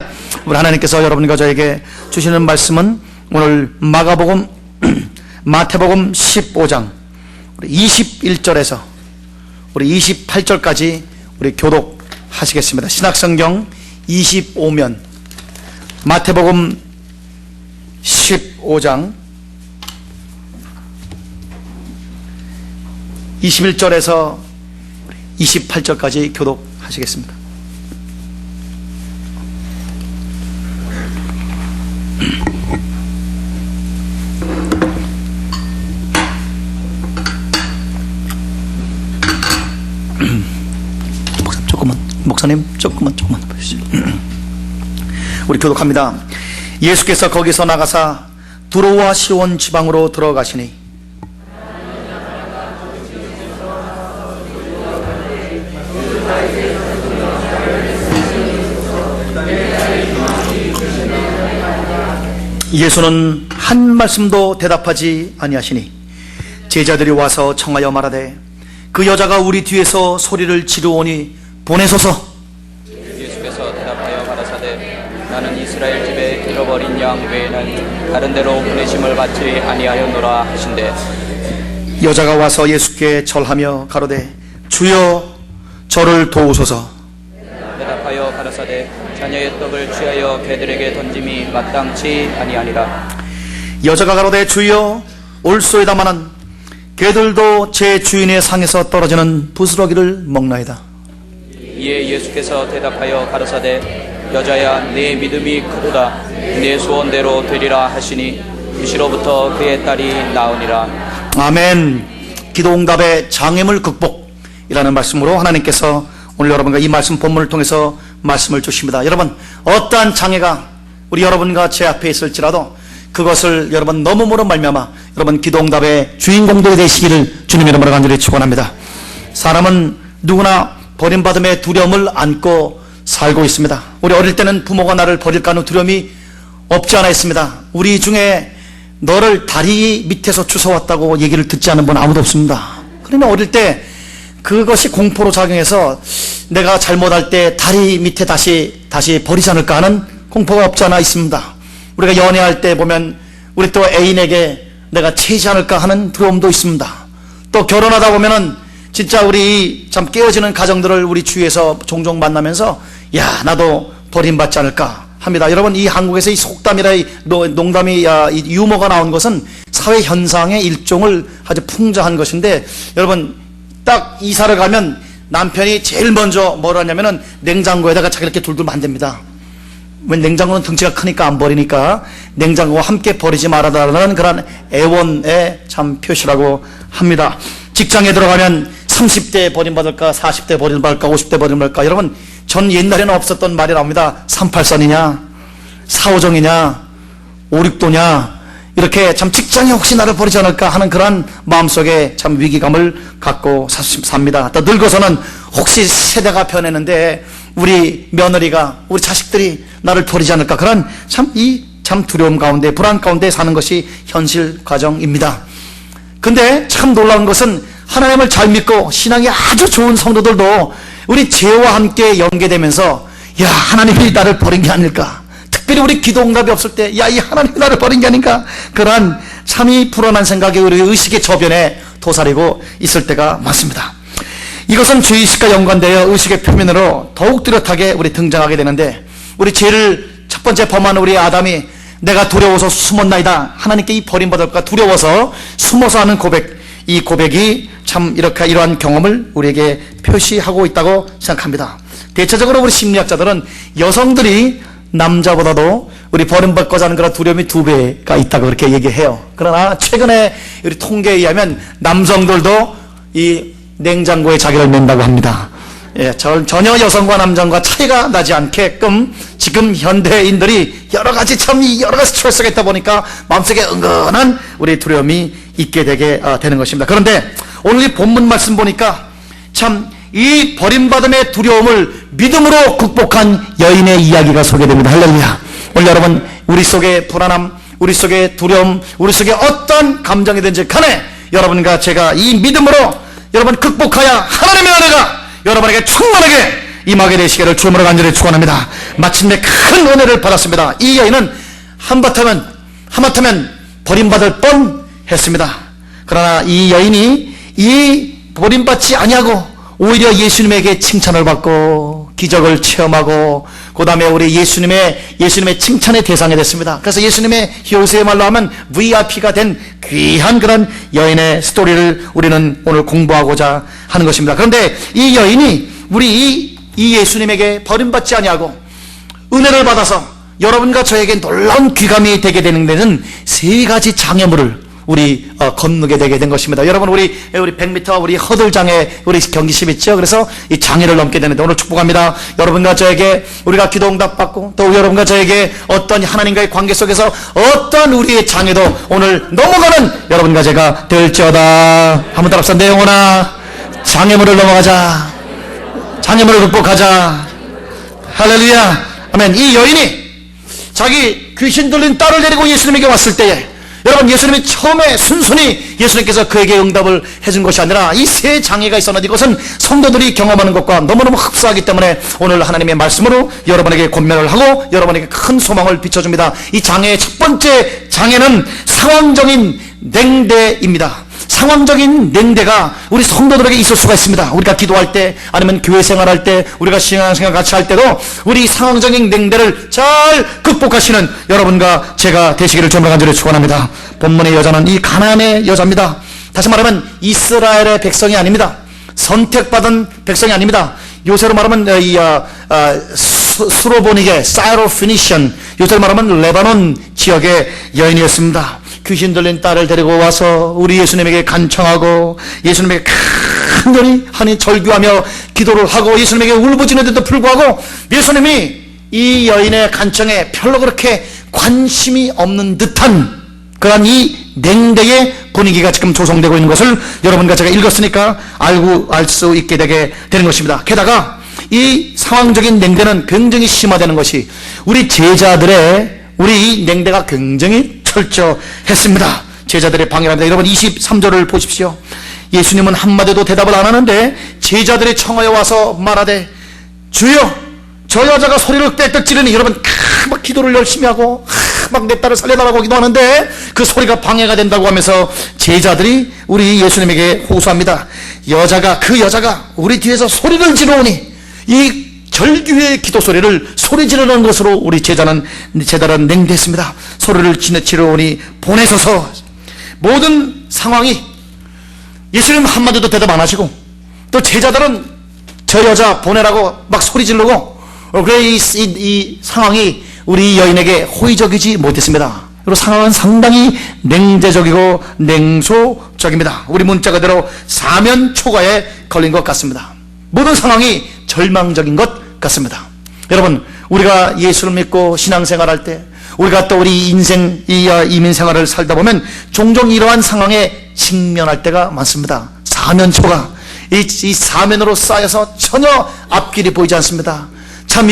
우리 하나님께서 여러분과 저에게 주시는 말씀은 오늘 마태복음 15장 우리 21절에서 우리 28절까지 우리 교독하시겠습니다. 신약성경 25면 마태복음 15장 21절에서 28절까지 교독하시겠습니다. 목사님 조금만 보시죠. 우리 교독합니다. 예수께서 거기서 나가사 두로와 시온 지방으로 들어가시니 예수는 한 말씀도 대답하지 아니하시니 제자들이 와서 청하여 말하되 그 여자가 우리 뒤에서 소리를 지르오니 보내소서. 예수께서 대답하여 가라사대 나는 이스라엘 집에 잃어버린 양 외에는 다른 데로 보내심을 받지 아니하였노라 하신대. 여자가 와서 예수께 절하며 가로되 주여 저를 도우소서. 대답하여 가라사대 자녀의 떡을 취하여 개들에게 던짐이 마땅치 아니하니라. 여자가 가로되 주여 올소이다마는 개들도 제 주인의 상에서 떨어지는 부스러기를 먹나이다. 이에 예수께서 대답하여 가라사대 여자야 내 믿음이 크도다 내 소원대로 되리라 하시니 이시로부터 그의 딸이 나으니라. 아멘. 기도응답의 장애물 극복이라는 말씀으로 하나님께서 오늘 여러분과 이 말씀 본문을 통해서 말씀을 주십니다. 여러분 어떠한 장애가 우리 여러분과 제 앞에 있을지라도 그것을 여러분 넘음으로 말미암아 여러분 기도응답의 주인공들이 되시기를 주님 이름으로 간절히 축원합니다. 사람은 누구나 버림받음의 두려움을 안고 살고 있습니다. 우리 어릴 때는 부모가 나를 버릴까 하는 두려움이 없지 않아 있습니다. 우리 중에 너를 다리 밑에서 주워왔다고 얘기를 듣지 않은 분 아무도 없습니다. 그러나 어릴 때 그것이 공포로 작용해서 내가 잘못할 때 다리 밑에 다시 버리지 않을까 하는 공포가 없지 않아 있습니다. 우리가 연애할 때 보면 우리 또 애인에게 내가 채이지 않을까 하는 두려움도 있습니다. 또 결혼하다 보면은 진짜 우리 참 깨어지는 가정들을 우리 주위에서 종종 만나면서 야 나도 버림받지 않을까 합니다. 여러분 이 한국에서 이 속담이라 이 농담이 이 유머가 나온 것은 사회 현상의 일종을 아주 풍자한 것인데 여러분 딱 이사를 가면 남편이 제일 먼저 뭘 하냐면은 냉장고에다가 자기 이렇게 둘둘 만듭니다. 왜 냉장고는 덩치가 크니까 안 버리니까 냉장고와 함께 버리지 말아달라는 그런 애원의 참 표시라고 합니다. 직장에 들어가면 30대 버림받을까 40대 버림받을까 50대 버림받을까 여러분 전 옛날에는 없었던 말이 나옵니다. 38선이냐 4호정이냐 569도냐 이렇게 참 직장이 혹시 나를 버리지 않을까 하는 그런 마음속에 참 위기감을 갖고 삽니다. 또 늙어서는 혹시 세대가 변했는데 우리 며느리가 우리 자식들이 나를 버리지 않을까 그런 참 두려움 가운데 불안 가운데 사는 것이 현실 과정입니다. 근데 참 놀라운 것은 하나님을 잘 믿고 신앙이 아주 좋은 성도들도 우리 죄와 함께 연계되면서 야 하나님이 나를 버린 게 아닐까 특별히 우리 기도응답이 없을 때 야 이 하나님이 나를 버린 게 아닌가 그러한 참이 불안한 생각이 우리 의식의 저변에 도사리고 있을 때가 많습니다. 이것은 죄의식과 연관되어 의식의 표면으로 더욱 뚜렷하게 우리 등장하게 되는데 우리 죄를 첫 번째 범한 우리 아담이 내가 두려워서 숨었나이다 하나님께 이 버림받을까 두려워서 숨어서 하는 고백 이 고백이 참 이러한 경험을 우리에게 표시하고 있다고 생각합니다. 대체적으로 우리 심리학자들은 여성들이 남자보다도 우리 버림받고자 하는 그런 두려움이 2배가 있다고 그렇게 얘기해요. 그러나 최근에 우리 통계에 의하면 남성들도 이 냉장고에 자기를 낸다고 합니다. 예, 전혀 여성과 남성과 차이가 나지 않게끔 지금 현대인들이 여러 가지 스트레스가 있다 보니까 마음속에 은근한 우리 두려움이 있게 되게 되는 것입니다. 그런데 오늘 이 본문 말씀 보니까 참 이 버림받음의 두려움을 믿음으로 극복한 여인의 이야기가 소개됩니다. 할렐루야. 오늘 여러분 우리 속에 불안함, 우리 속에 두려움, 우리 속에 어떤 감정이든지 간에 여러분과 제가 이 믿음으로 여러분 극복하여 하나님의 은혜가 여러분에게 충만하게 임하게 되시기를 주님으로 간절히 축원합니다. 마침내 큰 은혜를 받았습니다. 이 여인은 하마터면 버림받을 뻔했습니다. 그러나 이 여인이 이 버림받지 아니하고 오히려 예수님에게 칭찬을 받고 기적을 체험하고 그 다음에 우리 예수님의 칭찬의 대상이 됐습니다. 그래서 예수님의 요새의 말로 하면 VIP가 된 귀한 그런 여인의 스토리를 우리는 오늘 공부하고자 하는 것입니다. 그런데 이 여인이 우리 이 예수님에게 버림받지 아니하고 은혜를 받아서 여러분과 저에게 놀라운 귀감이 되게 되는 데는 세 가지 장애물을 우리 건너게 되게 된 것입니다. 여러분 우리 100m 우리 허들장애 우리 경기심 있죠. 그래서 이 장애를 넘게 되는데 오늘 축복합니다. 여러분과 저에게 우리가 기도 응답 받고 또 여러분과 저에게 어떤 하나님과의 관계 속에서 어떤 우리의 장애도 오늘 넘어가는 여러분과 제가 될지어다. 한번 따라서 내 영혼아 장애물을 넘어가자. 장애물을 극복하자. 할렐루야. 아멘. 이 여인이 자기 귀신 들린 딸을 데리고 예수님에게 왔을 때에 여러분 예수님이 처음에 순순히 예수님께서 그에게 응답을 해준 것이 아니라 이 세 장애가 있었는데 이것은 성도들이 경험하는 것과 너무너무 흡사하기 때문에 오늘 하나님의 말씀으로 여러분에게 권면을 하고 여러분에게 큰 소망을 비춰줍니다. 이 장애의 첫 번째 장애는 상황적인 냉대입니다. 상황적인 냉대가 우리 성도들에게 있을 수가 있습니다. 우리가 기도할 때 아니면 교회 생활할 때 우리가 신앙생활 같이 할 때도 우리 상황적인 냉대를 잘 극복하시는 여러분과 제가 되시기를 주님으로 간절히 축원합니다. 본문의 여자는 이 가나안의 여자입니다. 다시 말하면 이스라엘의 백성이 아닙니다. 선택받은 백성이 아닙니다. 요새로 말하면 스로보닉의 사이로피니션, 요새로 말하면 레바논 지역의 여인이었습니다. 귀신 들린 딸을 데리고 와서 우리 예수님에게 간청하고 예수님에게 간절히 하니 절규하며 기도를 하고 예수님에게 울부짖는데도 불구하고 예수님이 이 여인의 간청에 별로 그렇게 관심이 없는 듯한 그런 이 냉대의 분위기가 지금 조성되고 있는 것을 여러분과 제가 읽었으니까 알 수 있게 되게 되는 것입니다. 게다가 이 상황적인 냉대는 굉장히 심화되는 것이 우리 제자들의 우리 이 냉대가 굉장히 철저했습니다. 제자들의 방해랍니다. 여러분 23절을 보십시오. 예수님은 한마디도 대답을 안 하는데 제자들이 청하여 와서 말하되 주여 저 여자가 소리를 빽빽 지르니 여러분 막 기도를 열심히 하고 막 내 딸을 살려달라고 기도하는데 그 소리가 방해가 된다고 하면서 제자들이 우리 예수님에게 호소합니다. 그 여자가 우리 뒤에서 소리를 지르오니 이 절규의 기도 소리를 소리 지르는 것으로 우리 제자는 냉대했습니다. 소리를 지르오니 보내소서. 모든 상황이 예수님 한마디도 대답 안 하시고 또 제자들은 저 여자 보내라고 막 소리 지르고 그래 이 상황이 우리 여인에게 호의적이지 못했습니다. 그리고 상황은 상당히 냉대적이고 냉소적입니다. 우리 문자 그대로 사면 초과에 걸린 것 같습니다. 모든 상황이 절망적인 것 같습니다. 여러분 우리가 예수를 믿고 신앙생활할 때 우리가 또 우리 인생 이민생활을 살다 보면 종종 이러한 상황에 직면할 때가 많습니다. 사면초가 이 사면으로 쌓여서 전혀 앞길이 보이지 않습니다. 참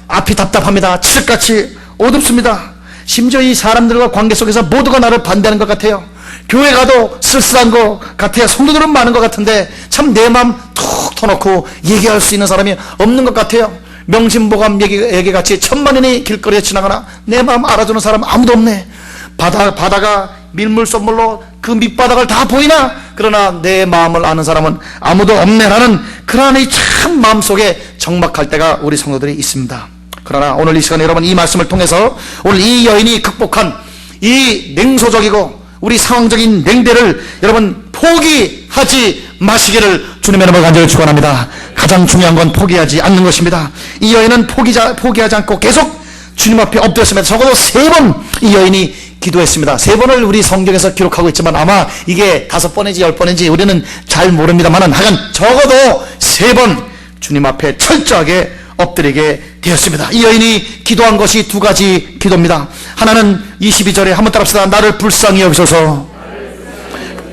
앞이 답답합니다. 칠흑같이 어둡습니다. 심지어 이 사람들과 관계 속에서 모두가 나를 반대하는 것 같아요. 교회 가도 쓸쓸한 것 같아요. 성도들은 많은 것 같은데 참 내 마음 툭 터놓고 얘기할 수 있는 사람이 없는 것 같아요. 명심보감 얘기같이 천만인이 길거리에 지나가나 내 마음 알아주는 사람 아무도 없네. 바다가 밀물선물로 그 밑바닥을 다 보이나 그러나 내 마음을 아는 사람은 아무도 없네라는 그러한 이 참 마음속에 적막할 때가 우리 성도들이 있습니다. 그러나 오늘 이 시간에 여러분 이 말씀을 통해서 오늘 이 여인이 극복한 이 냉소적이고 우리 상황적인 냉대를 여러분 포기하지 마시기를 주님의 이름으로 간절히 축원합니다. 가장 중요한 건 포기하지 않는 것입니다. 이 여인은 포기하지 않고 계속 주님 앞에 엎드렸습니다. 적어도 3번 이 여인이 기도했습니다. 3번을 우리 성경에서 기록하고 있지만 아마 이게 5번인지 10번인지 우리는 잘 모릅니다만 하여간 적어도 3번 주님 앞에 철저하게 엎드리게 되었습니다. 이 여인이 기도한 것이 2가지 기도입니다. 하나는 22절에 한번 따라합시다. 나를 불쌍히 여기소서.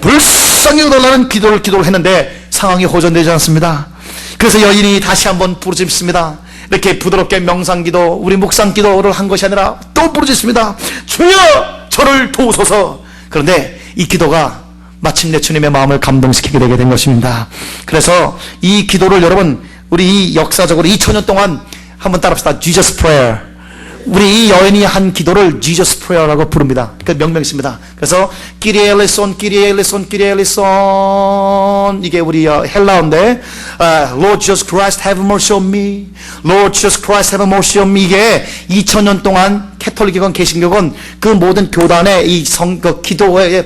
불쌍히 여기달라는 기도를 했는데 상황이 호전되지 않습니다. 그래서 여인이 다시 한번 부르짖습니다. 이렇게 부드럽게 명상기도 우리 묵상기도를 한 것이 아니라 또 부르짖습니다. 주여 저를 도우소서. 그런데 이 기도가 마침내 주님의 마음을 감동시키게 되게 된 것입니다. 그래서 이 기도를 여러분 우리 이 역사적으로 2000년 동안 한번 따라합시다. Jesus Prayer. 우리 이 여인이 한 기도를 Jesus Prayer라고 부릅니다. 그 명명입니다. 그래서 Kyrie eleison, Kyrie eleison, Kyrie eleison, 이게 우리 헬라어인데 Lord Jesus Christ have mercy on me, Lord Jesus Christ have mercy on me. 이게 2000년 동안 캐톨릭이건 개신교건 그 모든 교단의 이 그 기도의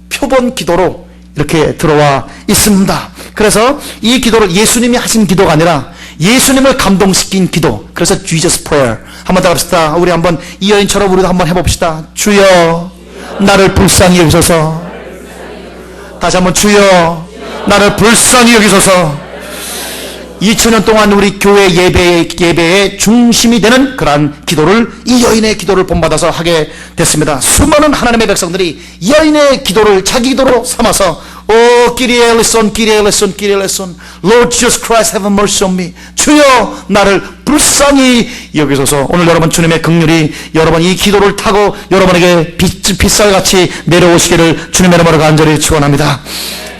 표본 기도로 이렇게 들어와 있습니다. 그래서 이 기도를 예수님이 하신 기도가 아니라 예수님을 감동시킨 기도, 그래서 Jesus Prayer. 한번 따라합시다. 우리 한번 이 여인처럼 우리도 한번 해봅시다. 주여 나를 불쌍히 여기소서. 다시 한번 주여 나를 불쌍히 여기소서. 2000년 동안 우리 교회 예배의 중심이 되는 그러한 기도를, 이 여인의 기도를 본받아서 하게 됐습니다. 수많은 하나님의 백성들이 이 여인의 기도를 자기 기도로 삼아서 Kyrie eleison, Kyrie eleison, Kyrie eleison, Lord Jesus Christ have mercy on me. 주여 나를 불쌍히 여기소서. 오늘 여러분 주님의 긍휼이 여러분 이 기도를 타고 여러분에게 빗살같이 내려오시기를 주님의 이름으로 간절히 축원합니다.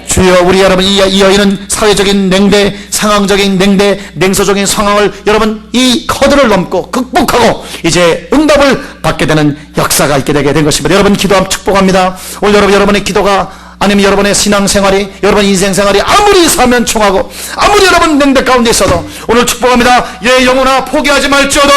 주여, 우리 여러분 이 여인은 사회적인 냉대, 상황적인 냉대, 냉소적인 상황을 여러분 이 커드를 넘고 극복하고 이제 응답을 받게 되는 역사가 있게 되게 된 것입니다. 여러분 기도함 축복합니다. 오늘 여러분의 기도가, 아니면 여러분의 신앙생활이, 여러분 인생생활이 아무리 사면총하고 아무리 여러분 냉대 가운데 있어도 오늘 축복합니다. 내 영혼아 포기하지 말지어다,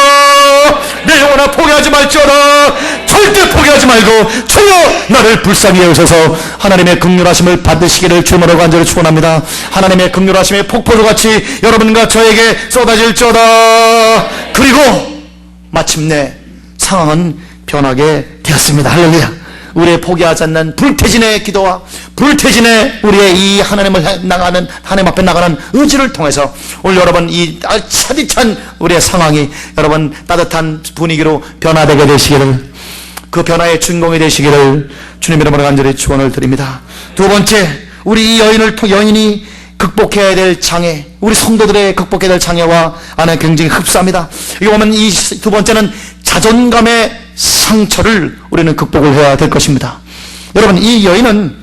내 영혼아 포기하지 말지어다, 절대 포기하지 말고 주여 나를 불쌍히 여기소서. 하나님의 긍휼하심을 받으시기를 주님으로 간절히 축원합니다. 하나님의 긍휼하심의 폭포도같이 여러분과 저에게 쏟아질지어다. 그리고 마침내 상황은 변하게 되었습니다. 할렐루야. 우리의 포기하지 않는 불태진의 기도와 불태진의 우리의 이 하나님 앞에 나가는 의지를 통해서 오늘 여러분 이 차디찬 우리의 상황이 여러분 따뜻한 분위기로 변화되게 되시기를, 그 변화의 주인공이 되시기를 주님 이름으로 간절히 축원을 드립니다. 두 번째, 우리 이 여인이 극복해야 될 장애, 우리 성도들의 극복해야 될 장애와 하나는 굉장히 흡사합니다. 여기 보면 이 두 번째는 자존감의 상처를 우리는 극복을 해야 될 것입니다. 여러분 이 여인은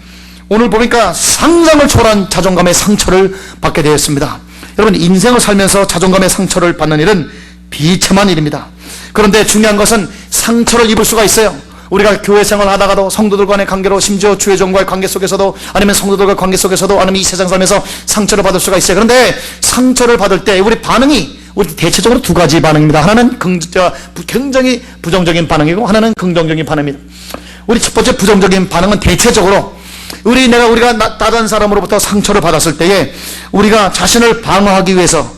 오늘 보니까 상상을 초월한 자존감의 상처를 받게 되었습니다. 여러분 인생을 살면서 자존감의 상처를 받는 일은 비참한 일입니다. 그런데 중요한 것은 상처를 입을 수가 있어요. 우리가 교회 생활 하다가도 성도들 간의 관계로, 심지어 주의 종과의 관계 속에서도, 아니면 성도들과 관계 속에서도, 아니면 이 세상 살면서 상처를 받을 수가 있어요. 그런데 상처를 받을 때 우리 반응이, 우리 대체적으로 두 가지 반응입니다. 하나는 굉장히 부정적인 반응이고 하나는 긍정적인 반응입니다. 우리 첫 번째 부정적인 반응은 대체적으로 우리가 다른 사람으로부터 상처를 받았을 때에 우리가 자신을 방어하기 위해서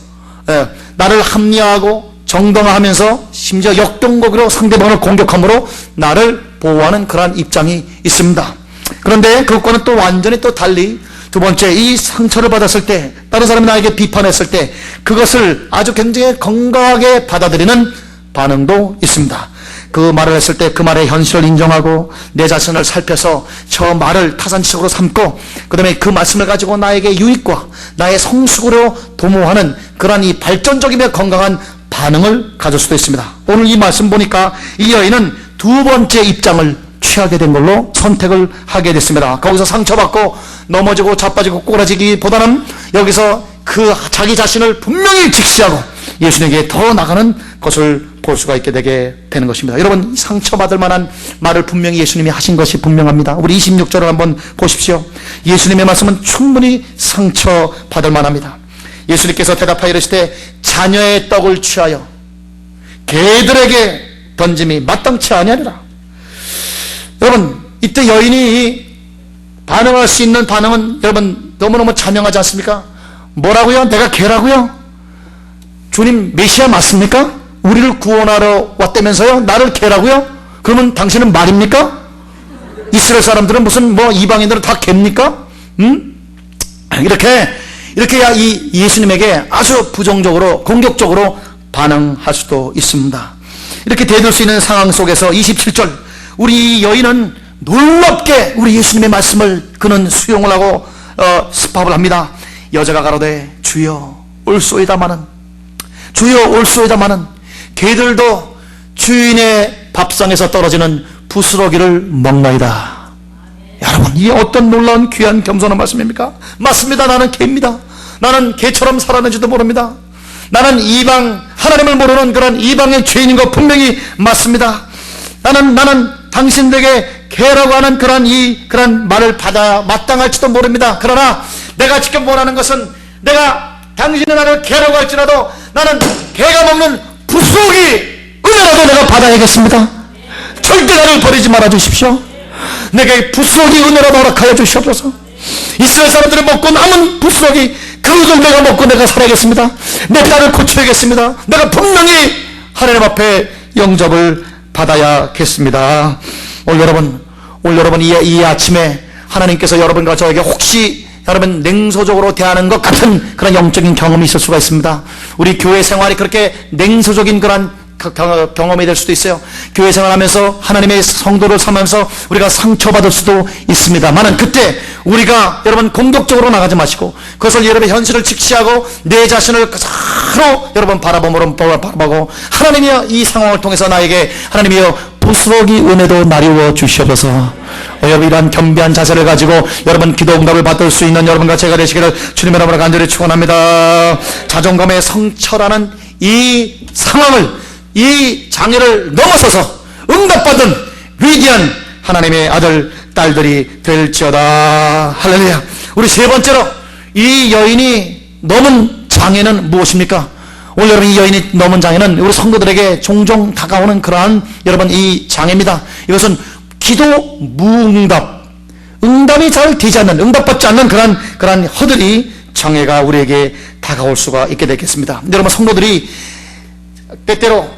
나를 합리화하고 정당화하면서 심지어 역동적으로 상대방을 공격함으로 나를 보호하는 그러한 입장이 있습니다. 그런데 그것과는 또 완전히 또 달리 두 번째, 이 상처를 받았을 때, 다른 사람이 나에게 비판했을 때 그것을 아주 굉장히 건강하게 받아들이는 반응도 있습니다. 그 말을 했을 때 그 말의 현실을 인정하고 내 자신을 살펴서 저 말을 타산지적으로 삼고 그 다음에 그 말씀을 가지고 나에게 유익과 나의 성숙으로 도모하는 그러한 이 발전적이며 건강한 반응을 가질 수도 있습니다. 오늘 이 말씀 보니까 이 여인은 두 번째 입장을 취하게 된 걸로 선택을 하게 됐습니다. 거기서 상처받고 넘어지고 자빠지고 꼬라지기보다는 여기서 그 자기 자신을 분명히 직시하고 예수님에게 더 나가는 것을 볼 수가 있게 되게 되는 것입니다. 여러분 상처받을 만한 말을 분명히 예수님이 하신 것이 분명합니다. 우리 26절을 한번 보십시오. 예수님의 말씀은 충분히 상처받을 만합니다. 예수님께서 대답하여 이르시되 자녀의 떡을 취하여 개들에게 던짐이 마땅치 아니하리라. 여러분 이때 여인이 반응할 수 있는 반응은 여러분 너무너무 자명하지 않습니까? 뭐라고요? 내가 개라고요? 주님 메시아 맞습니까? 우리를 구원하러 왔다면서요? 나를 개라고요? 그러면 당신은 말입니까? 이스라엘 사람들은 무슨 이방인들은 다 개입니까? 이렇게 이 예수님에게 아주 부정적으로 공격적으로 반응할 수도 있습니다. 이렇게 대들 수 있는 상황 속에서 27절, 우리 여인은 놀랍게 우리 예수님의 말씀을 그는 수용을 하고 습합을 합니다. 여자가 가로되 주여 올소이다마는, 주여 올소이다마는 개들도 주인의 밥상에서 떨어지는 부스러기를 먹나이다. 여러분 이게 어떤 놀라운 귀한 겸손한 말씀입니까? 맞습니다. 나는 개입니다. 나는 개처럼 살았는지도 모릅니다. 나는 이방, 하나님을 모르는 그런 이방의 죄인인 것 분명히 맞습니다. 나는 당신들에게 개라고 하는 그런 말을 받아야 마땅할지도 모릅니다. 그러나 내가 지금 원하는 것은, 내가 당신이 나를 개라고 할지라도 나는 개가 먹는 붓속이 은혜라도 내가 받아야겠습니다. 절대 나를 버리지 말아 주십시오. 내게 붓속이 은혜라도 허락하여 주시옵소서. 이스라엘 사람들이 먹고 남은 붓속이, 그것을 내가 먹고 내가 살아야겠습니다. 내 딸을 고쳐야겠습니다. 내가 분명히 하나님 앞에 영접을 받아야겠습니다. 오늘 여러분 이 아침에 하나님께서 여러분과 저에게 혹시 여러분 냉소적으로 대하는 것 같은 그런 영적인 경험이 있을 수가 있습니다. 우리 교회 생활이 그렇게 냉소적인 그런 경험이 될 수도 있어요. 교회 생활하면서 하나님의 성도를 삼으면서 우리가 상처받을 수도 있습니다만은, 그때 우리가 여러분 공격적으로 나가지 마시고 그것을 여러분의 현실을 직시하고 내 자신을 서로 여러분 바라보고, 하나님이여 이 상황을 통해서 나에게 하나님이여 부스러기 은혜도 나리워 주시옵소서. 여러분 이러한 겸비한 자세를 가지고 여러분 기도 응답을 받을 수 있는 여러분과 제가 되시기를 주님의 이름으로 간절히 축원합니다. 자존감의 성철하는 이 상황을, 이 장애를 넘어서서 응답받은 위대한 하나님의 아들 딸들이 될지어다. 할렐루야. 우리 세 번째로, 이 여인이 넘은 장애는 무엇입니까? 오늘 여러분 이 여인이 넘은 장애는 우리 성도들에게 종종 다가오는 그러한 여러분 이 장애입니다. 이것은 기도 무응답, 응답이 잘 되지 않는, 응답받지 않는 그러한 허들이, 장애가 우리에게 다가올 수가 있게 되겠습니다. 여러분 성도들이 때때로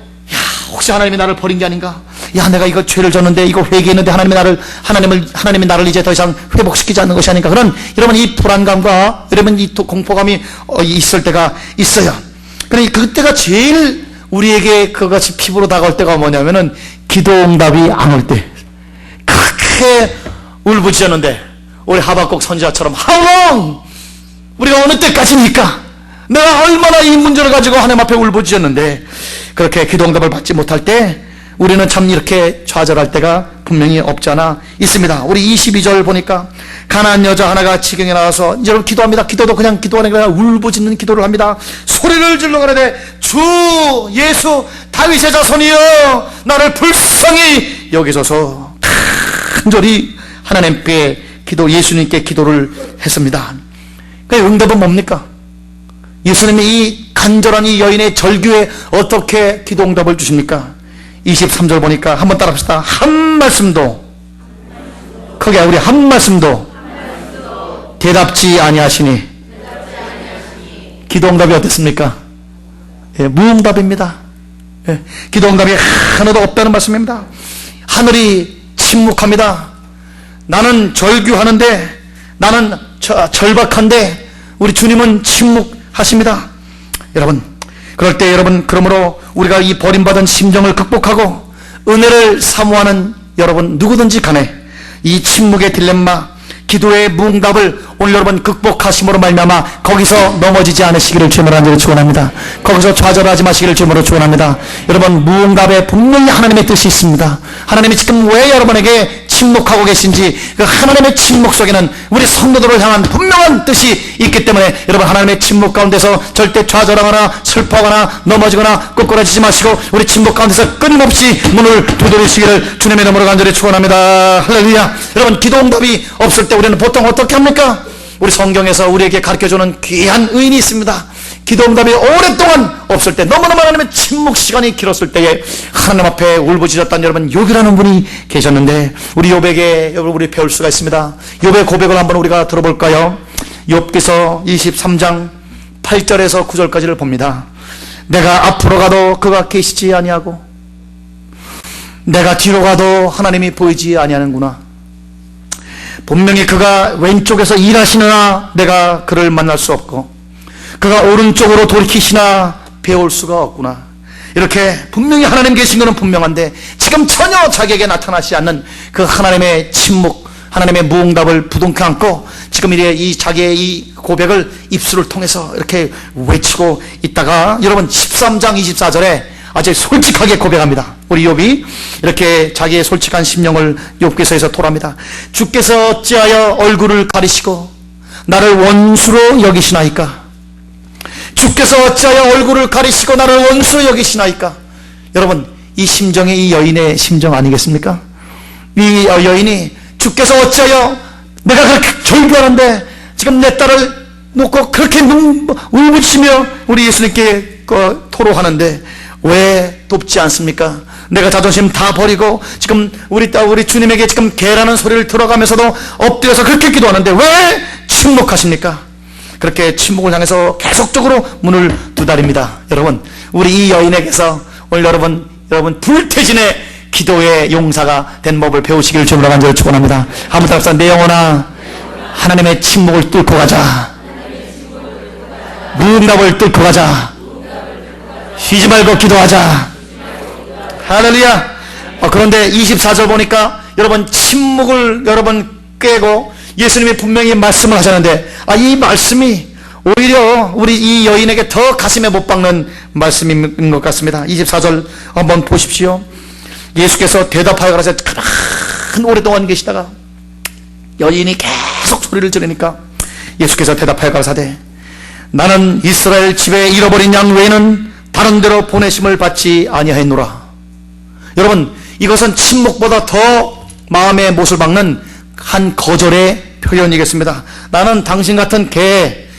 혹시 하나님이 나를 버린 게 아닌가? 내가 이거 죄를 졌는데, 이거 회개했는데 하나님이 나를 이제 더 이상 회복시키지 않는 것이 아닌가? 그런 여러분 이 불안감과 여러분 이 공포감이 있을 때가 있어요. 그러니까 그때가 제일 우리에게 그것이 피부로 다가올 때가 뭐냐면은 기도 응답이 안 올 때, 그렇게 울부짖었는데 우리 하박국 선지자처럼 How long? 우리가 어느 때까지입니까? 내가 얼마나 이 문제를 가지고 하나님 앞에 울부짖었는데, 그렇게 기도 응답을 받지 못할 때 우리는 참 이렇게 좌절할 때가 분명히 없지 않아 있습니다. 우리 22절 보니까 가난한 여자 하나가 지경에 나와서, 여러분 기도합니다. 기도도 그냥 기도하는 게 아니라 울부짖는 기도를 합니다. 소리를 질러 가라되 주 예수 다윗의 자손이여 나를 불쌍히 여기소서. 간절히 하나님께 예수님께 기도를 했습니다. 그 응답은 뭡니까? 예수님이 이 간절한 이 여인의 절규에 어떻게 기도 응답을 주십니까? 23절 보니까 한번 따라 합시다. 한 말씀도, 크게 우리 한 말씀도 대답지 아니하시니. 기도 응답이 어땠습니까? 무응답입니다. 기도 응답이 하나도 없다는 말씀입니다. 하늘이 침묵합니다. 나는 절규하는데, 나는 절박한데 우리 주님은 침묵하십니다. 여러분, 그럴 때 여러분, 그러므로 우리가 이 버림받은 심정을 극복하고 은혜를 사모하는 여러분 누구든지 간에 이 침묵의 딜레마, 기도의 무응답을 오늘 여러분 극복하심으로 말미암아 거기서 넘어지지 않으시기를 주님으로 간절히 축원합니다. 거기서 좌절하지 마시기를 주님으로 축원합니다. 여러분 무응답에 분명히 하나님의 뜻이 있습니다. 하나님이 지금 왜 여러분에게 침묵하고 계신지, 그 하나님의 침묵 속에는 우리 성도들을 향한 분명한 뜻이 있기 때문에 여러분 하나님의 침묵 가운데서 절대 좌절하거나 슬퍼하거나 넘어지거나 꺾어지지 마시고 우리 침묵 가운데서 끊임없이 문을 두드리시기를 주님의 이름으로 간절히 축원합니다. 할렐루야. 여러분 기도 응답이 없을 때 우리는 보통 어떻게 합니까? 우리 성경에서 우리에게 가르쳐주는 귀한 의인이 있습니다. 기도 응답이 오랫동안 없을 때, 너무너무 하나님의 침묵 시간이 길었을 때에 하나님 앞에 울부짖었던 여러분 욥이라는 분이 계셨는데, 우리 욥에게 여러분 우리 배울 수가 있습니다. 욥의 고백을 한번 우리가 들어볼까요? 욥기서 23장 8절에서 9절까지를 봅니다. 내가 앞으로 가도 그가 계시지 아니하고 내가 뒤로 가도 하나님이 보이지 아니하는구나. 분명히 그가 왼쪽에서 일하시느나 내가 그를 만날 수 없고 그가 오른쪽으로 돌이키시나 배울 수가 없구나. 이렇게 분명히 하나님 계신 것은 분명한데 지금 전혀 자기에게 나타나지 않는 그 하나님의 침묵, 하나님의 무응답을 부둥켜 안고 지금 이 자기의 이 고백을 입술을 통해서 이렇게 외치고 있다가 여러분 13장 24절에 아주 솔직하게 고백합니다. 우리 욥이 이렇게 자기의 솔직한 심령을 욥기서에서 토로합니다. 주께서 어찌하여 얼굴을 가리시고 나를 원수로 여기시나이까? 주께서 어찌하여 얼굴을 가리시고 나를 원수로 여기시나이까. 여러분, 이 심정이 이 여인의 심정 아니겠습니까? 이 여인이 주께서 어찌하여 내가 그렇게 절규하는데 지금 내 딸을 놓고 그렇게 울부짖으며 우리 예수님께 토로하는데 왜 돕지 않습니까? 내가 자존심 다 버리고 지금 우리 딸, 우리 주님에게 지금 개라는 소리를 들어가면서도 엎드려서 그렇게 기도하는데 왜 침묵하십니까? 그렇게 침묵을 향해서 계속적으로 문을 두드립니다. 여러분, 우리 이 여인에게서 오늘 여러분 불태진의 기도의 용사가 된 법을 배우시기를 주님으로 간절히 축원합니다. 한번 따라서 내 영혼아 하나님의 침묵을 뚫고 가자. 무응답을 뚫고 가자. 쉬지 말고 기도하자. 할렐루야. 그런데 24절 보니까 여러분 침묵을 여러분 깨고 예수님이 분명히 말씀을 하셨는데 이 말씀이 오히려 우리 이 여인에게 더 가슴에 못 박는 말씀인 것 같습니다. 24절 한번 보십시오. 예수께서 대답하여 가라사대 큰 오랫동안 계시다가 여인이 계속 소리를 지르니까 예수께서 대답하여 가라사대 나는 이스라엘 집에 잃어버린 양 외에는 다른 데로 보내심을 받지 아니하였노라. 여러분, 이것은 침묵보다 더 마음에 못을 박는 한 거절의 표현이겠습니다. 나는 당신 같은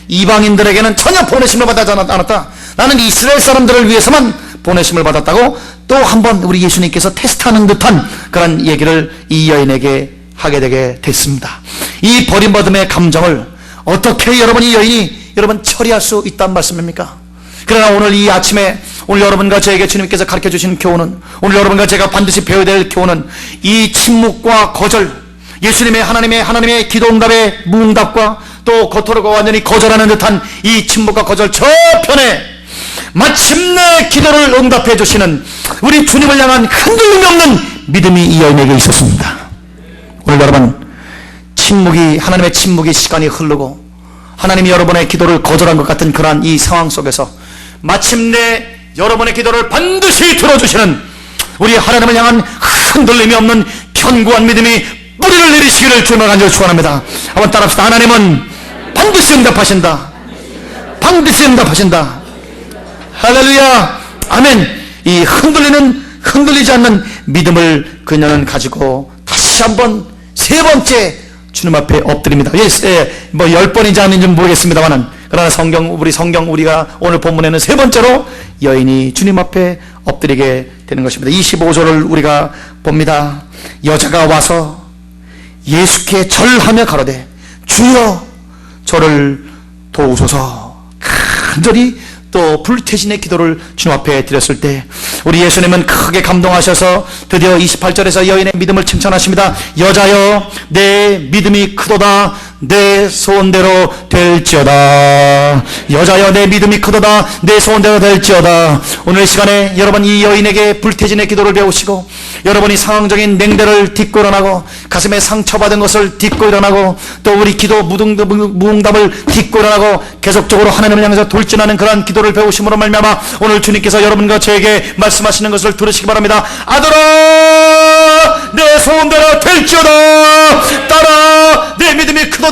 이방인들에게는 전혀 보내심을 받지 않았다. 나는 이스라엘 사람들을 위해서만 보내심을 받았다고 또 한 번 우리 예수님께서 테스트하는 듯한 그런 얘기를 이 여인에게 하게 되게 됐습니다. 이 버림받음의 감정을 어떻게 여러분 이 여인이 여러분 처리할 수 있단 말씀입니까? 그러나 오늘 이 아침에 오늘 여러분과 저에게 주님께서 가르쳐 주신 교훈은, 오늘 여러분과 제가 반드시 배워야 될 교훈은 이 침묵과 거절, 예수님의 하나님의 기도응답의 무응답과 또 겉으로 완전히 거절하는 듯한 이 침묵과 거절 저편에 마침내 기도를 응답해 주시는 우리 주님을 향한 흔들림이 없는 믿음이 이 여인에게 있었습니다. 오늘 여러분 하나님의 침묵이 시간이 흐르고 하나님이 여러분의 기도를 거절한 것 같은 그러한 이 상황 속에서 마침내 여러분의 기도를 반드시 들어주시는 우리 하나님을 향한 흔들림이 없는 견고한 믿음이 뿌리를 내리시기를 주님을 간절히 축원합니다. 한번 따라합시다. 하나님은 반드시 응답하신다. 반드시 응답하신다. 할렐루야. 아멘. 이 흔들리지 않는 믿음을 그녀는 가지고 다시 한번 세 번째 주님 앞에 엎드립니다. 뭐 10번인지 아닌지 모르겠습니다만은, 그러나 우리가 오늘 본문에는 세 번째로 여인이 주님 앞에 엎드리게 되는 것입니다. 25절을 우리가 봅니다. 여자가 와서 예수께 절하며 가로되 주여 저를 도우소서. 간절히 또 불태신의 기도를 주님 앞에 드렸을 때 우리 예수님은 크게 감동하셔서 드디어 28절에서 여인의 믿음을 칭찬하십니다. 여자여 내 믿음이 크도다. 내 소원대로 될지어다. 여자여 내 믿음이 크도다. 내 소원대로 될지어다. 오늘 시간에 여러분 이 여인에게 불태진의 기도를 배우시고 여러분이 상황적인 냉대를 딛고 일어나고 가슴에 상처받은 것을 딛고 일어나고 또 우리 기도 무응답을 딛고 일어나고 계속적으로 하나님을 향해서 돌진하는 그러한 기도를 배우심으로 말미암아 오늘 주님께서 여러분과 저에게 말씀하시는 것을 들으시기 바랍니다. 아들아 내 소원대로 될지어다. 딸아 내 믿음이 크도다.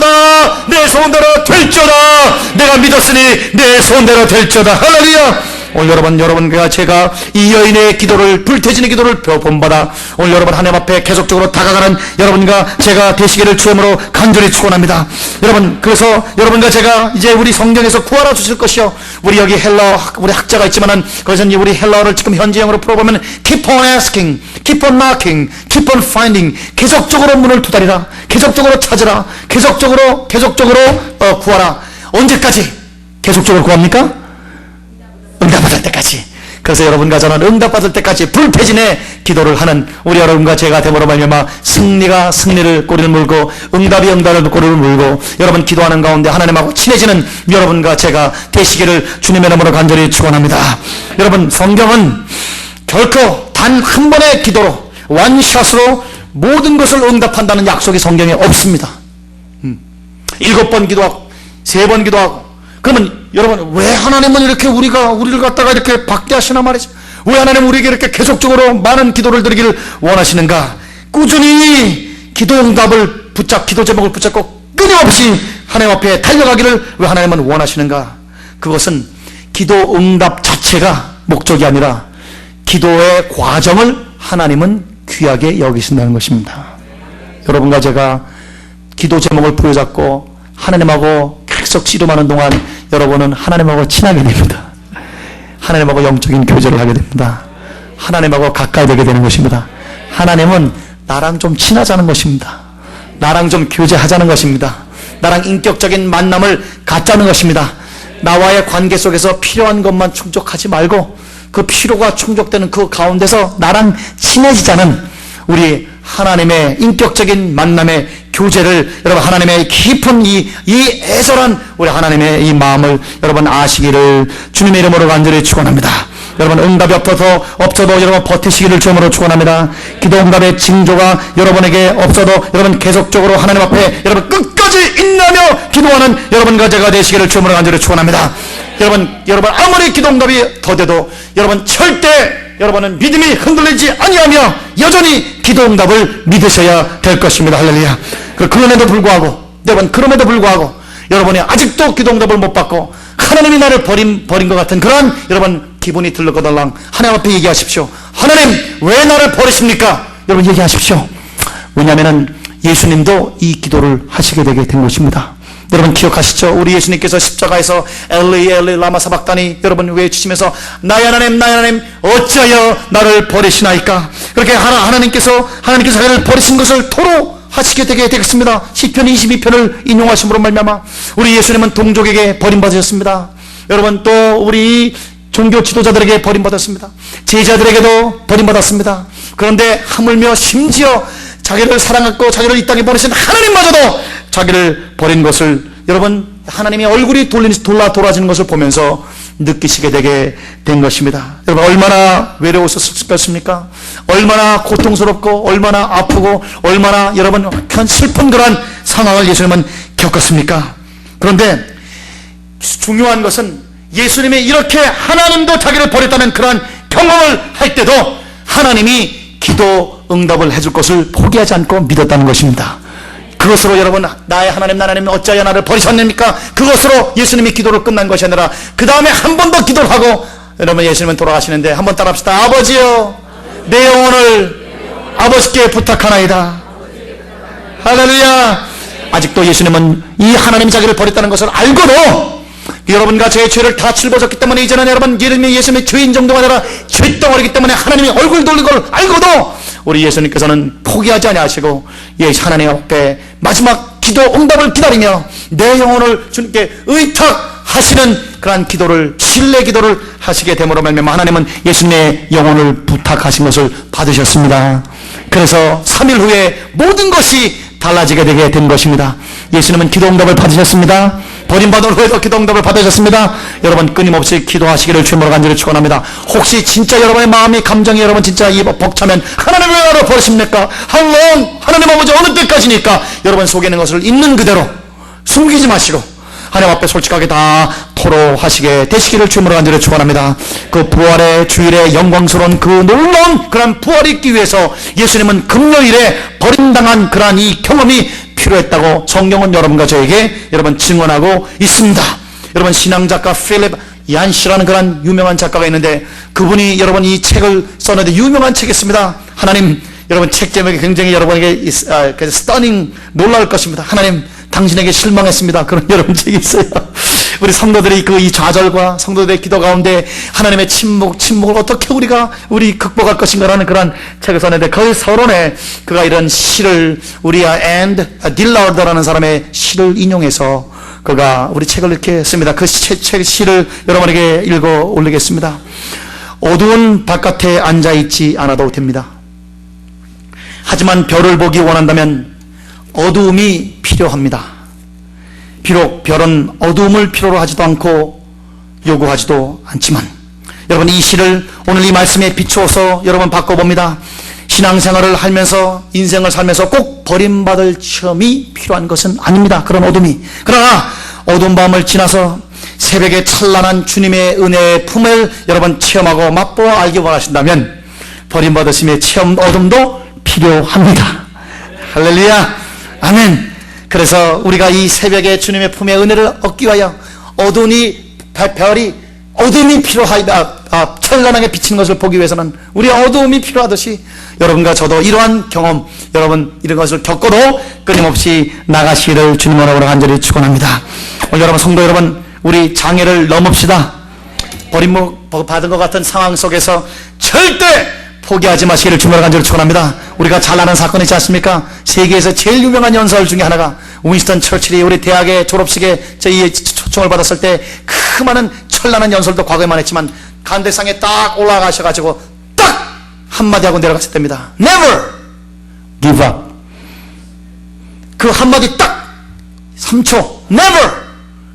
내 소원대로 될지어다. 내가 믿었으니 내 소원대로 될지어다. 할렐루야. 오늘 여러분과 제가 이 여인의 기도를, 불태진의 기도를 본받아 오늘 여러분 하나님 앞에 계속적으로 다가가는 여러분과 제가 되시기를 주님으로 간절히 축원합니다. 여러분, 그래서 여러분과 제가 이제 우리 성경에서 구하라 주실 것이요, 우리 여기 우리 학자가 있지만은 그것은 우리 헬라어를 지금 현지형으로 풀어보면 keep on asking, keep on knocking, keep on finding, 계속적으로 문을 두드리라, 계속적으로 찾으라, 계속적으로 구하라. 언제까지 계속적으로 구합니까? 응답받을 때까지. 그래서 여러분과 저는 응답받을 때까지 불태진의 기도를 하는 우리 여러분과 제가 됨으로 말미암아 승리가 승리를 꼬리를 물고 응답이 응답을 꼬리를 물고 여러분 기도하는 가운데 하나님하고 친해지는 여러분과 제가 되시기를 주님의 이름으로 간절히 축원합니다. 여러분, 성경은 결코 단 한 번의 기도로 원샷으로 모든 것을 응답한다는 약속이 성경에 없습니다. 7번 기도하고 3번 기도하고. 그러면 여러분, 왜 하나님은 이렇게 우리를 갖다가 이렇게 박대하시나 말이죠. 왜 하나님은 우리에게 이렇게 계속적으로 많은 기도를 드리기를 원하시는가? 꾸준히 기도 응답을 기도 제목을 붙잡고 끊임없이 하나님 앞에 달려가기를 왜 하나님은 원하시는가? 그것은 기도 응답 자체가 목적이 아니라 기도의 과정을 하나님은 귀하게 여기신다는 것입니다. 여러분과 제가 기도 제목을 부여잡고 하나님하고 계속 씨름하는 동안 여러분은 하나님하고 친하게 됩니다. 하나님하고 영적인 교제를 하게 됩니다. 하나님하고 가까이 되게 되는 것입니다. 하나님은 나랑 좀 친하자는 것입니다. 나랑 좀 교제하자는 것입니다. 나랑 인격적인 만남을 갖자는 것입니다. 나와의 관계 속에서 필요한 것만 충족하지 말고 그 필요가 충족되는 그 가운데서 나랑 친해지자는 우리 하나님의 인격적인 만남의 교제를 여러분 하나님의 깊은 이 애절한 우리 하나님의 이 마음을 여러분 아시기를 주님의 이름으로 간절히 축원합니다. 여러분 응답이 없어도 여러분 버티시기를 주님으로 축원합니다. 기도 응답의 징조가 여러분에게 없어도 여러분 계속적으로 하나님 앞에 여러분 끝까지 인내하며 기도하는 여러분과 제가 되시기를 주님으로 간절히 축원합니다. 여러분 아무리 기도 응답이 더뎌도 여러분 절대 여러분은 믿음이 흔들리지 아니하며 여전히 기도 응답을 믿으셔야 될 것입니다. 할렐루야. 그럼에도 불구하고 여러분이 아직도 기도 응답을 못 받고 하나님이 나를 버린 것 같은 그런 여러분 기분이 들거달랑 하나님 앞에 얘기하십시오. 하나님 왜 나를 버리십니까? 여러분 얘기하십시오. 왜냐하면 예수님도 이 기도를 하시게 되게 된 것입니다. 여러분 기억하시죠? 우리 예수님께서 십자가에서 엘리 엘리 라마 사박다니 여러분 외치시면서 나의 하나님 어찌하여 나를 버리시나이까? 그렇게 하나님께서 나를 버리신 것을 토로하시게 되게 되겠습니다. 시편 22편을 인용하심으로 말미암아 우리 예수님은 동족에게 버림받으셨습니다. 여러분 또 우리 종교 지도자들에게 버림받았습니다. 제자들에게도 버림받았습니다. 그런데 하물며 심지어 자기를 사랑하고 자기를 이 땅에 보내신 하나님마저도 자기를 버린 것을 여러분 하나님의 얼굴이 돌아지는 것을 보면서 느끼시게 되게 된 것입니다. 여러분 얼마나 외로우셨겠습니까? 얼마나 고통스럽고 얼마나 아프고 얼마나 여러분 슬픈 그런 상황을 예수님은 겪었습니까? 그런데 중요한 것은 예수님이 이렇게 하나님도 자기를 버렸다는 그런 경험을 할 때도 하나님이 기도 응답을 해줄 것을 포기하지 않고 믿었다는 것입니다. 그것으로 여러분 나의 하나님 어찌하여 나를 버리셨습니까? 그것으로 예수님이 기도를 끝난 것이 아니라 그 다음에 한 번 더 기도를 하고 여러분 예수님은 돌아가시는데 한번 따라합시다. 아버지여 내 영혼을 아버지께 부탁하나이다. 할렐루야. 아직도 예수님은 이 하나님이 자기를 버렸다는 것을 알고도 여러분과 저의 죄를 다 짊어졌기 때문에 이제는 여러분 예수님의 죄인 정도가 아니라 죄덩어리이기 때문에 하나님이 얼굴 돌린 걸 알고도 우리 예수님께서는 포기하지 아니하시고 하나님 앞에 마지막 기도 응답을 기다리며 내 영혼을 주님께 의탁하시는 그러한 기도를 신뢰 기도를 하시게 됨으로 말미암아 하나님은 예수님의 영혼을 부탁하신 것을 받으셨습니다. 그래서 3일 후에 모든 것이 달라지게 되게 된 것입니다. 예수님은 기도 응답을 받으셨습니다. 버림받은 후에도 기도 응답을 받으셨습니다. 여러분 끊임없이 기도하시기를 주님으로 간절히 축원합니다. 혹시 진짜 여러분의 마음이 감정이 여러분 진짜 벅차면 하나님 왜 나를 버리십니까? 하나님 아버지 어느 때까지니까 여러분 속에 있는 것을 있는 그대로 숨기지 마시고 하나님 앞에 솔직하게 다 토로하시게 되시기를 주님으로 간절히 축원합니다. 그 부활의 주일에 영광스러운 그 놀라운 그런 부활이 있기 위해서 예수님은 금요일에 버림당한 그러한 이 경험이 필요했다고 성경은 여러분과 저에게 여러분 증언하고 있습니다. 여러분 신앙작가 필립 얀시라는 그런 유명한 작가가 있는데 그분이 여러분 이 책을 썼는데 유명한 책이었습니다. 하나님 여러분 책 제목이 굉장히 여러분에게 스터닝 놀라울 것입니다. 하나님 당신에게 실망했습니다. 그런 여러분 책이 있어요. 우리 성도들이 이 좌절과 성도들의 기도 가운데 하나님의 침묵을 어떻게 우리 극복할 것인가라는 그런 책을 썼는데 그 서론에 그가 이런 시를 우리 앤드 딜라우드라는 사람의 시를 인용해서 그가 우리 책을 이렇게 씁니다. 그 시를 여러분에게 읽어 올리겠습니다. 어두운 바깥에 앉아있지 않아도 됩니다. 하지만 별을 보기 원한다면 어두움이 필요합니다. 비록 별은 어두움을 필요로 하지도 않고 요구하지도 않지만 여러분 이 시를 오늘 이 말씀에 비추어서 여러분 바꿔봅니다. 신앙생활을 하면서 인생을 살면서 꼭 버림받을 시험이 필요한 것은 아닙니다. 그런 어둠이. 그러나 어두운 밤을 지나서 새벽에 찬란한 주님의 은혜의 품을 여러분 체험하고 맛보아 알기 원하신다면 버림받으심의 체험 어둠도 필요합니다. 할렐루야. 아멘. 그래서 우리가 이 새벽에 주님의 품의 은혜를 얻기 위하여 어두운 이 별이 어둠이 필요하다. 찬란하게 비치는 것을 보기 위해서는 우리 어두움이 필요하듯이 여러분과 저도 이러한 경험, 여러분 이런 것을 겪어도 끊임없이 나가시기를 주님으로 간절히 축원합니다. 오늘 여러분 성도 여러분, 우리 장애를 넘읍시다. 버림받은 것 같은 상황 속에서 절대 포기하지 마시기를 주님으로 간절히 축원합니다. 우리가 잘 아는 사건 있지 않습니까? 세계에서 제일 유명한 연설 중에 하나가 윈스턴 처칠이 우리 대학의 졸업식에 저희 초청을 받았을 때 그 많은 찬란한 연설도 과거에만 했지만 간대상에 딱 올라가셔가지고 딱 한마디 하고 내려가셨답니다. Never give up. 그 한마디 딱 3초 Never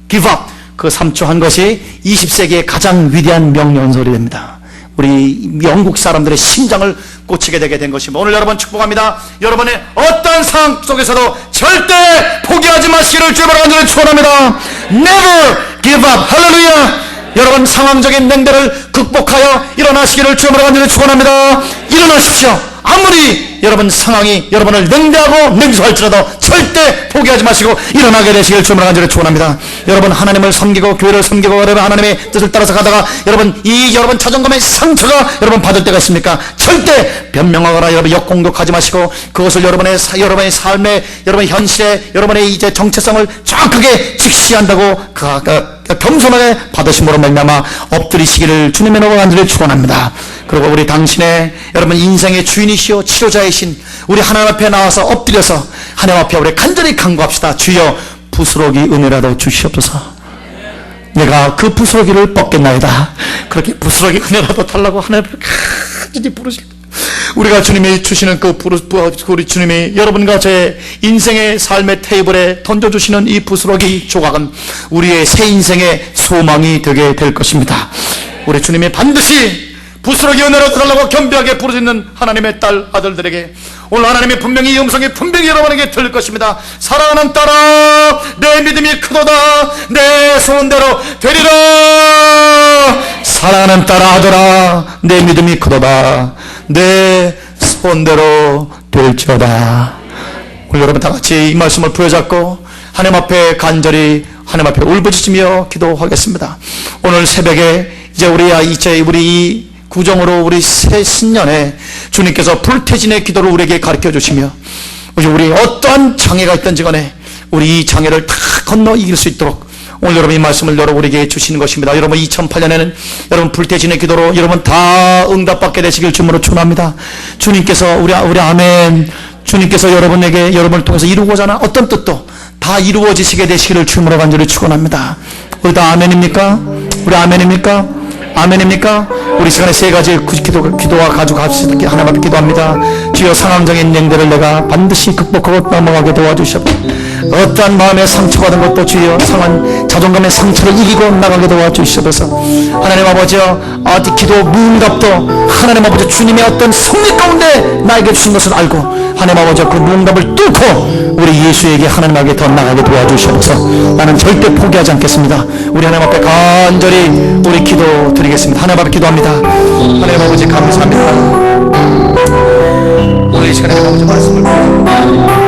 give up. 그 3초 한 것이 20세기의 가장 위대한 명연설이 됩니다. 우리 영국 사람들의 심장을 꽂히게 되게 된 것입니다. 오늘 여러분 축복합니다. 여러분의 어떤 상황 속에서도 절대 포기하지 마시기를 주님으로 간절히 축원합니다. Never give up. 할렐루야. 여러분 상황적인 냉대를 극복하여 일어나시기를 주님으로 간절히 축원합니다. 일어나십시오. 아무리 여러분 상황이 여러분을 냉대하고 냉소할지라도 절대 포기하지 마시고 일어나게 되시길 주님으로 간절히 축원합니다. 여러분 하나님을 섬기고 교회를 섬기고 여러분 하나님의 뜻을 따라서 가다가 여러분 여러분 자존감의 상처가 여러분 받을 때가 있습니까? 절대 변명하거나 여러분 역공격하지 마시고 그것을 여러분의 삶의 여러분의 현실에 여러분의 이제 정체성을 정확하게 직시한다고 겸손하게 받으심으로 말미암아 엎드리시기를 주님의 이름으로 간절히 축원합니다. 그리고 우리 당신의 여러분 인생의 주인이시오 치료자이신 우리 하나님 앞에 나와서 엎드려서 하나님 앞에 우리 간절히 간구합시다. 주여 부스러기 은혜라도 주시옵소서. 내가 그 부스러기를 뻗겠나이다. 그렇게 부스러기 은혜라도 달라고 하나님 앞에 간절히 부르실 때 우리가 주님이 주시는 우리 주님이 여러분과 제 인생의 삶의 테이블에 던져주시는 이 부스러기 조각은 우리의 새 인생의 소망이 되게 될 것입니다. 우리 주님이 반드시 부스러기 은혜로 달라고 겸비하게 부르짖는 하나님의 딸 아들들에게 오늘 하나님의 분명히 이 음성이 분명히 여러분에게 들릴 것입니다. 사랑하는 딸아 내 믿음이 크도다 내 소원대로 되리라. 사랑하는 딸아 아들아 내 믿음이 크도다 내 소원대로 될지어다. 오늘 여러분 다 같이 이 말씀을 부여잡고 하나님 앞에 간절히 하나님 앞에 울부짖으며 기도하겠습니다. 오늘 새벽에 이제 우리 이 구정으로 우리 새 신년에 주님께서 불태진의 기도를 우리에게 가르쳐 주시며 우리 어떠한 장애가 있든지 간에 우리 이 장애를 다 건너 이길 수 있도록 오늘 여러분 이 말씀을 우리에게 주시는 것입니다. 여러분 2008년에는 여러분 불태진의 기도로 여러분 다 응답받게 되시길 주님으로 축원합니다. 주님께서 우리 아멘. 주님께서 여러분에게 여러분을 통해서 이루고자 하는 어떤 뜻도 다 이루어지시게 되시기를 주님으로 간절히 축원합니다. 우리 다 아멘입니까? 우리 아멘입니까? 아멘입니까? 우리 시간에 세 가지 기도와 가지고 같이 하나님 앞에 기도합니다. 주여 상황적인 냉대를 내가 반드시 극복하고 넘어가게 도와주시옵소서. 어떠한 마음의 상처받은 것도 주여 자존감의 상처를 이기고 나가게 도와주시옵소서. 하나님 아버지여 기도 무응답도 하나님 아버지 주님의 어떤 성리 가운데 나에게 주신 것을 알고 하나님 아버지여 그 무응답을 뚫고 우리 예수에게 하나님에게 더 나가게 도와주시옵소서. 나는 절대 포기하지 않겠습니다. 우리 하나님 앞에 간절히 우리 기도 드리겠습니다. 하나님 앞에 기도합니다. 하나님 아버지 감사합니다. 오늘 이 시간에 아버지 말씀을